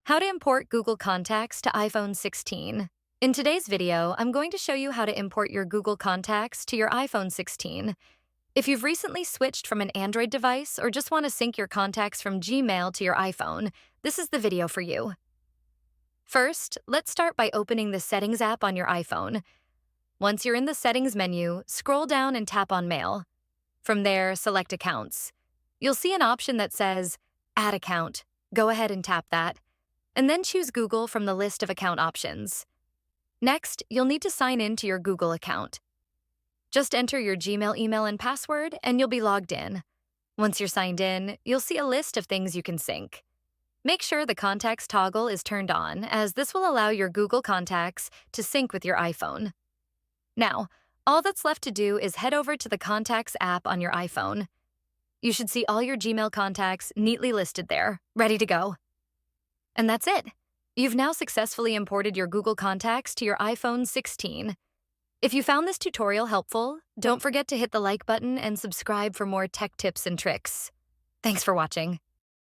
How to import Google Contacts to iPhone 16. In today's video, I'm going to show you how to import your Google Contacts to your iPhone 16. If you've recently switched from an Android device or just want to sync your contacts from Gmail to your iPhone, this is the video for you. First, let's start by opening the Settings app on your iPhone. Once you're in the Settings menu, scroll down and tap on Mail. From there, select Accounts. You'll see an option that says Add Account. Go ahead and tap that, and then choose Google from the list of account options. Next, you'll need to sign in to your Google account. Just enter your Gmail email and password, and you'll be logged in. Once you're signed in, you'll see a list of things you can sync. Make sure the Contacts toggle is turned on, as this will allow your Google Contacts to sync with your iPhone. Now, all that's left to do is head over to the Contacts app on your iPhone. You should see all your Gmail contacts neatly listed there, ready to go. And that's it. You've now successfully imported your Google Contacts to your iPhone 16. If you found this tutorial helpful, don't forget to hit the like button and subscribe for more tech tips and tricks. Thanks for watching.